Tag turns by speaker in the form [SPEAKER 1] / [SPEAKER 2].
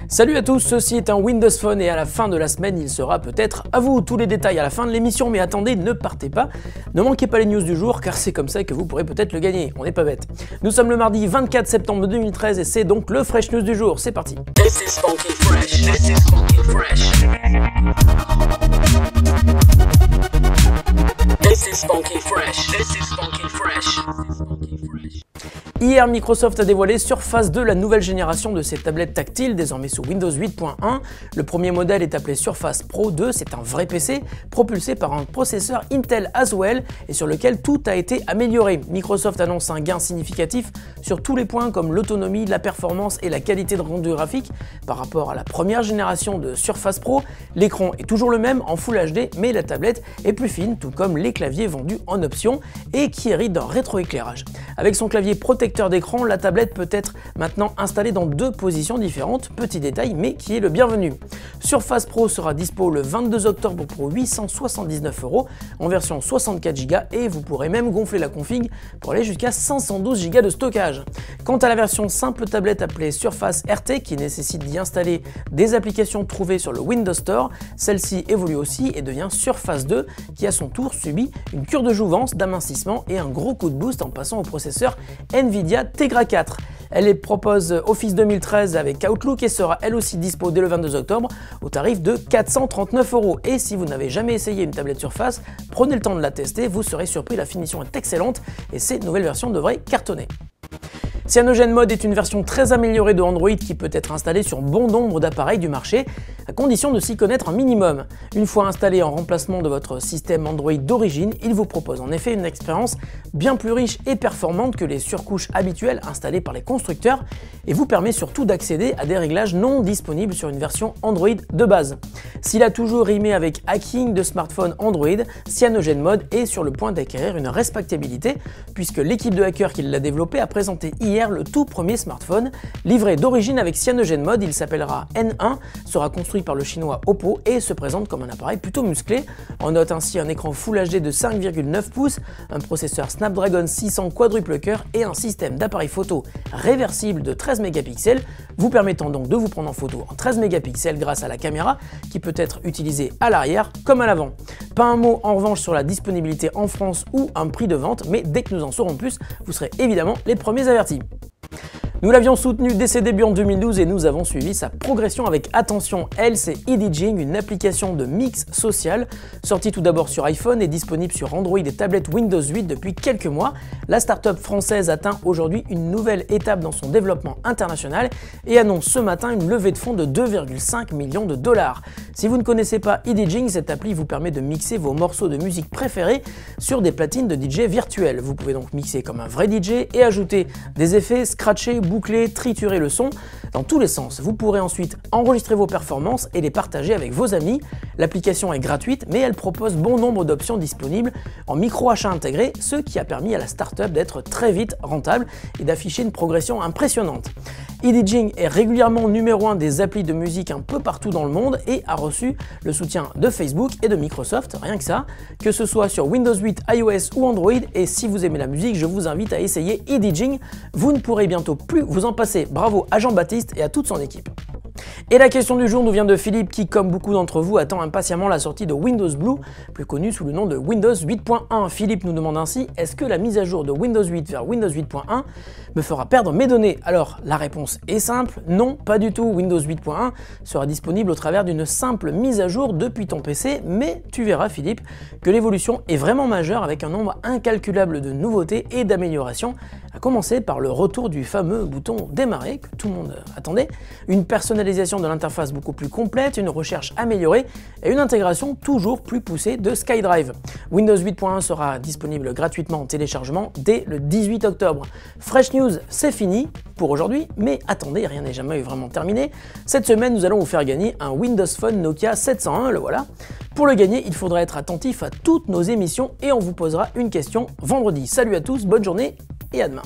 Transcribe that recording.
[SPEAKER 1] Salut à tous, ceci est un Windows Phone et à la fin de la semaine, il sera peut-être à vous. Tous les détails à la fin de l'émission, mais attendez, ne partez pas. Ne manquez pas les news du jour, car c'est comme ça que vous pourrez peut-être le gagner. On n'est pas bête. Nous sommes le mardi 24 septembre 2013 et c'est donc le Fresh News du jour. C'est parti.
[SPEAKER 2] This is funky fresh. This is funky fresh. This is funky fresh. This is funky fresh.
[SPEAKER 1] Hier, Microsoft a dévoilé Surface 2, la nouvelle génération de ses tablettes tactiles, désormais sous Windows 8.1. Le premier modèle est appelé Surface Pro 2, c'est un vrai PC, propulsé par un processeur Intel Haswell et sur lequel tout a été amélioré. Microsoft annonce un gain significatif sur tous les points comme l'autonomie, la performance et la qualité de rendu graphique par rapport à la première génération de Surface Pro. L'écran est toujours le même en Full HD, mais la tablette est plus fine, tout comme les claviers vendus en option et qui héritent d'un rétroéclairage. Avec son clavier protecteur d'écran, la tablette peut être maintenant installée dans deux positions différentes, petit détail mais qui est le bienvenu. Surface Pro sera dispo le 22 octobre pour 879 € en version 64 Go et vous pourrez même gonfler la config pour aller jusqu'à 512 Go de stockage. Quant à la version simple tablette appelée Surface RT qui nécessite d'y installer des applications trouvées sur le Windows Store, celle-ci évolue aussi et devient Surface 2 qui à son tour subit une cure de jouvence, d'amincissement et un gros coup de boost en passant au processeur Nvidia Tegra 4. Elle propose Office 2013 avec Outlook et sera elle aussi dispo dès le 22 octobre au tarif de 439 €. Et si vous n'avez jamais essayé une tablette Surface, prenez le temps de la tester, vous serez surpris, la finition est excellente et ces nouvelles versions devraient cartonner. CyanogenMod est une version très améliorée de Android qui peut être installée sur bon nombre d'appareils du marché, à condition de s'y connaître un minimum. Une fois installé en remplacement de votre système Android d'origine, il vous propose en effet une expérience bien plus riche et performante que les surcouches habituelles installées par les constructeurs et vous permet surtout d'accéder à des réglages non disponibles sur une version Android de base. S'il a toujours rimé avec hacking de smartphones Android, CyanogenMod est sur le point d'acquérir une respectabilité puisque l'équipe de hackers qui l'a développé a présenté hier le tout premier smartphone livré d'origine avec CyanogenMod. Il s'appellera N1, sera construit par le chinois Oppo et se présente comme un appareil plutôt musclé. On note ainsi un écran Full HD de 5,9 pouces, un processeur Snapdragon 600 quadruple cœur et un système d'appareil photo réversible de 13 mégapixels, vous permettant donc de vous prendre en photo en 13 mégapixels grâce à la caméra qui peut être utilisée à l'arrière comme à l'avant. Pas un mot en revanche sur la disponibilité en France ou un prix de vente, mais dès que nous en saurons plus, vous serez évidemment les premiers avertis. Nous l'avions soutenu dès ses débuts en 2012 et nous avons suivi sa progression avec attention. Elle, c'est Edijing, une application de mix social, sortie tout d'abord sur iPhone et disponible sur Android et tablettes Windows 8 depuis quelques mois. La start-up française atteint aujourd'hui une nouvelle étape dans son développement international et annonce ce matin une levée de fonds de 2,5 millions de $. Si vous ne connaissez pas Edijing, cette appli vous permet de mixer vos morceaux de musique préférés sur des platines de DJ virtuelles. Vous pouvez donc mixer comme un vrai DJ et ajouter des effets, scratcher, boucler, triturer le son dans tous les sens. Vous pourrez ensuite enregistrer vos performances et les partager avec vos amis. L'application est gratuite, mais elle propose bon nombre d'options disponibles en micro-achat intégré, ce qui a permis à la startup d'être très vite rentable et d'afficher une progression impressionnante. Edijing est régulièrement numéro 1 des applis de musique un peu partout dans le monde et a reçu le soutien de Facebook et de Microsoft, rien que ça, que ce soit sur Windows 8, iOS ou Android. Et si vous aimez la musique, je vous invite à essayer Edijing, vous ne pourrez bientôt plus vous en passer. Bravo à Jean-Baptiste et à toute son équipe. Et la question du jour nous vient de Philippe qui, comme beaucoup d'entre vous, attend impatiemment la sortie de Windows Blue, plus connu sous le nom de Windows 8.1. Philippe nous demande ainsi: est-ce que la mise à jour de Windows 8 vers Windows 8.1 me fera perdre mes données? Alors la réponse est simple, non, pas du tout. Windows 8.1 sera disponible au travers d'une simple mise à jour depuis ton PC, mais tu verras Philippe que l'évolution est vraiment majeure avec un nombre incalculable de nouveautés et d'améliorations, à commencer par le retour du fameux bouton démarrer que tout le monde attendait, une personnalisation de l'interface beaucoup plus complète, une recherche améliorée et une intégration toujours plus poussée de SkyDrive. Windows 8.1 sera disponible gratuitement en téléchargement dès le 18 octobre. Fresh News, c'est fini pour aujourd'hui, mais attendez, rien n'est jamais vraiment terminé. Cette semaine, nous allons vous faire gagner un Windows Phone Nokia 701, le voilà. Pour le gagner, il faudra être attentif à toutes nos émissions et on vous posera une question vendredi. Salut à tous, bonne journée et à demain.